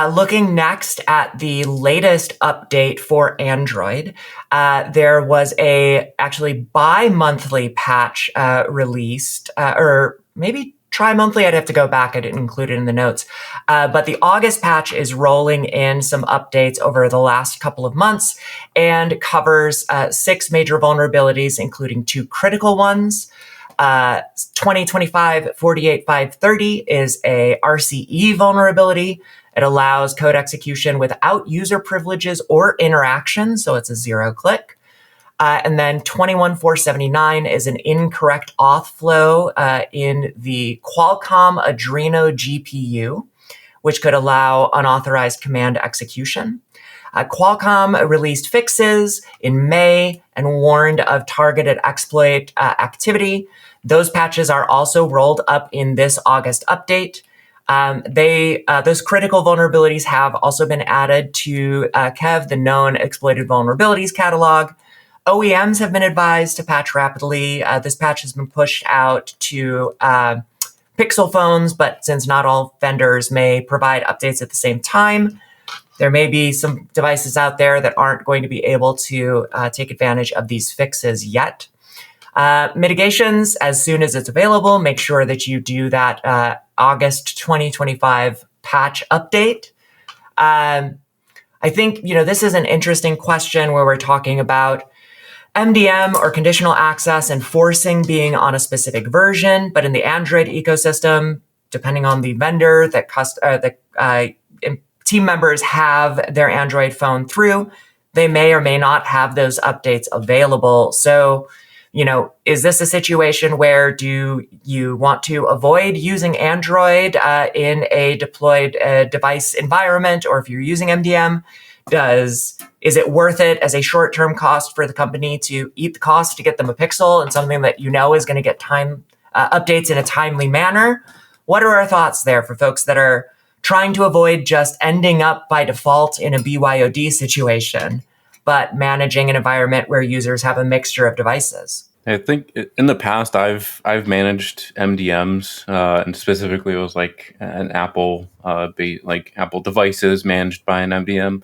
Looking next at the latest update for Android, there was a actually bi-monthly patch released, or maybe tri-monthly. I'd have to go back. I didn't include it in the notes. But the August patch is rolling in some updates over the last couple of months and covers 6 major vulnerabilities, including 2 critical ones. 2025-48530 is a RCE vulnerability. It allows code execution without user privileges or interaction, so it's a 0-click. And then 21479 is an incorrect auth flow in the Qualcomm Adreno GPU, which could allow unauthorized command execution. Qualcomm released fixes in May and warned of targeted exploit activity. Those patches are also rolled up in this August update. Those critical vulnerabilities have also been added to KEV, the known exploited vulnerabilities catalog. OEMs have been advised to patch rapidly. This patch has been pushed out to Pixel phones, but since not all vendors may provide updates at the same time, there may be some devices out there that aren't going to be able to take advantage of these fixes yet. Mitigations, as soon as it's available, make sure that you do that August 2025 patch update. I think, this is an interesting question where we're talking about MDM or conditional access enforcing being on a specific version, but in the Android ecosystem, depending on the vendor that team members have their Android phone through, they may or may not have those updates available. So, is this a situation where do you want to avoid using Android in a deployed device environment, or if you're using MDM, is it worth it as a short-term cost for the company to eat the cost to get them a Pixel and something that is going to get updates in a timely manner? What are our thoughts there for folks that are trying to avoid just ending up by default in a BYOD situation, but managing an environment where users have a mixture of devices? I think in the past I've managed MDMs, and specifically it was like an Apple Apple devices managed by an MDM.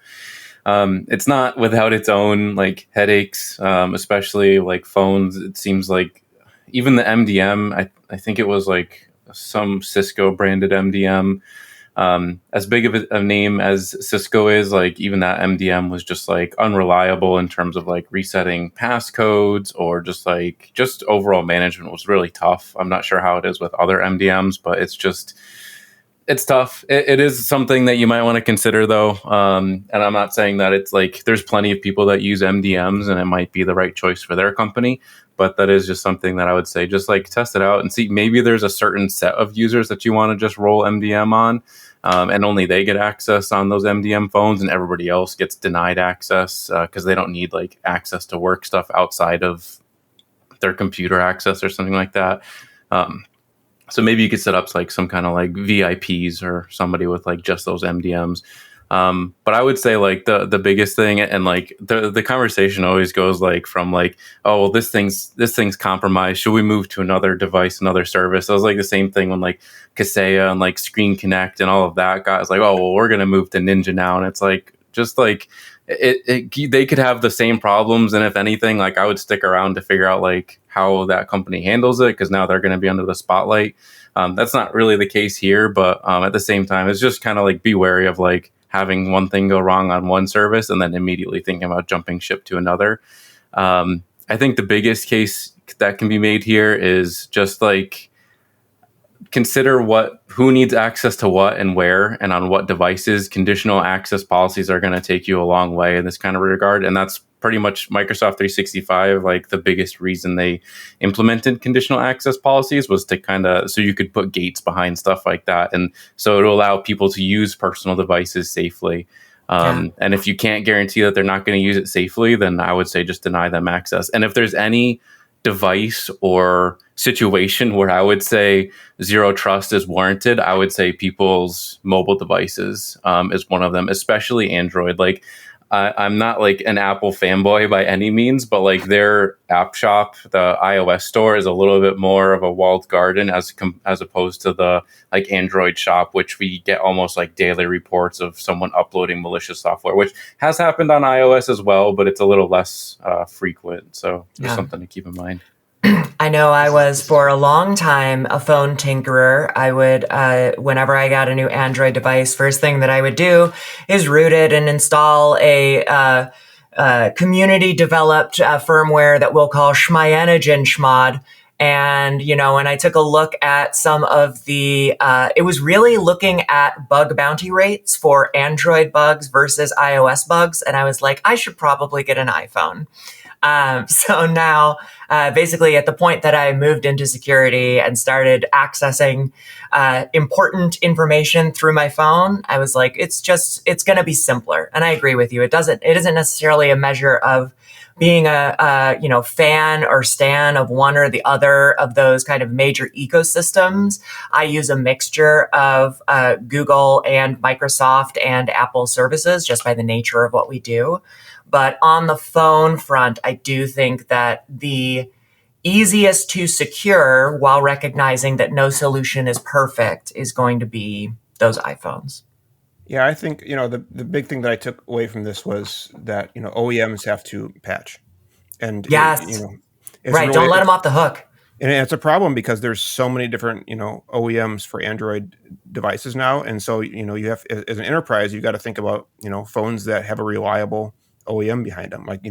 It's not without its own headaches, especially phones. It seems like even the MDM, I think it was some Cisco branded MDM. As big of a name as Cisco is, even that MDM was just unreliable in terms of resetting passcodes, or just overall management was really tough. I'm not sure how it is with other MDMs, but it's tough. It is something that you might want to consider though. And I'm not saying that it's there's plenty of people that use MDMs and it might be the right choice for their company, but that is just something that I would say, just test it out and see. Maybe there's a certain set of users that you want to just roll MDM on, and only they get access on those MDM phones, and everybody else gets denied access because they don't need access to work stuff outside of their computer access or something like that. So maybe you could set up some kind of VIPs or somebody with just those MDMs. But I would say the biggest thing, and the conversation always goes from oh, well, this thing's compromised. Should we move to another device, another service? It was the same thing when Kaseya and Screen Connect and all of that got oh, well, we're gonna move to Ninja now, and it's they could have the same problems, and if anything, I would stick around to figure out how that company handles it, because now they're going to be under the spotlight. That's not really the case here, but at the same time, it's just kind of be wary of having one thing go wrong on one service and then immediately thinking about jumping ship to another. I think the biggest case that can be made here is just consider who needs access to what and where and on what devices. Conditional access policies are going to take you a long way in this kind of regard. And that's pretty much Microsoft 365. The biggest reason they implemented conditional access policies was to so you could put gates behind stuff like that. And so it'll allow people to use personal devices safely. And if you can't guarantee that they're not going to use it safely, then I would say just deny them access. And if there's any device or situation where I would say zero trust is warranted, I would say people's mobile devices is one of them, especially Android. I'm not like an Apple fanboy by any means, but like their app shop, the iOS store, is a little bit more of a walled garden as opposed to the like Android shop, which we get almost like daily reports of someone uploading malicious software, which has happened on iOS as well, but it's a little less frequent. So just something to keep in mind. I know I was for a long time a phone tinkerer. I would, whenever I got a new Android device, first thing that I would do is root it and install a community developed firmware that we'll call Schmyanogen Schmod. And, when I took a look at some of the, it was really looking at bug bounty rates for Android bugs versus iOS bugs. And I was like, I should probably get an iPhone. So now, basically at the point that I moved into security and started accessing important information through my phone, I was like, it's going to be simpler. And I agree with you. It isn't necessarily a measure of being a fan or stan of one or the other of those kind of major ecosystems. I use a mixture of Google and Microsoft and Apple services just by the nature of what we do. But on the phone front, I do think that the easiest to secure, while recognizing that no solution is perfect, is going to be those iPhones. Yeah, I think, the big thing that I took away from this was that, OEMs have to patch. And, yes. Right. Really, don't let them off the hook. And it's a problem because there's so many different, OEMs for Android devices now. And so, you have, as an enterprise, you've got to think about, phones that have a reliable OEM behind them. Like,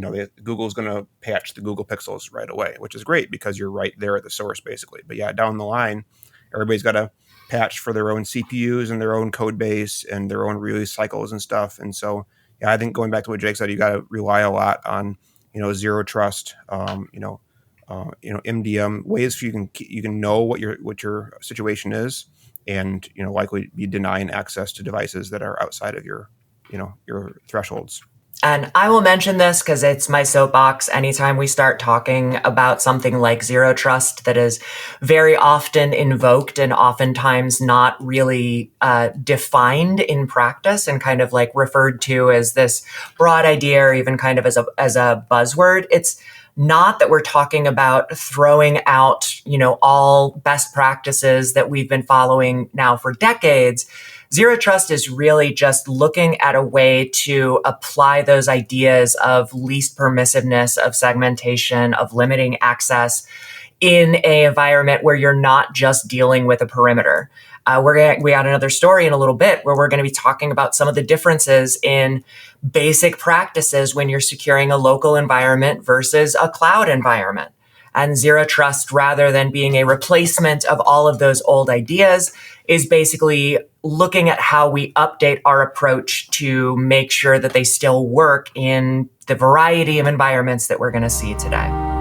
Google's going to patch the Google Pixels right away, which is great because you're right there at the source, basically. But yeah, down the line, everybody's got to patch for their own CPUs and their own code base and their own release cycles and stuff. And so, yeah, I think going back to what Jake said, you got to rely a lot on, zero trust, MDM ways for you can know what your situation is, and likely be denying access to devices that are outside of your thresholds. And I will mention this because it's my soapbox anytime we start talking about something like zero trust that is very often invoked and oftentimes not really defined in practice and kind of like referred to as this broad idea or even kind of as a buzzword. It's not that we're talking about throwing out, all best practices that we've been following now for decades. Zero trust is really just looking at a way to apply those ideas of least permissiveness, of segmentation, of limiting access in an environment where you're not just dealing with a perimeter. We got another story in a little bit where we're going to be talking about some of the differences in basic practices when you're securing a local environment versus a cloud environment. And zero trust, rather than being a replacement of all of those old ideas, is basically looking at how we update our approach to make sure that they still work in the variety of environments that we're going to see today.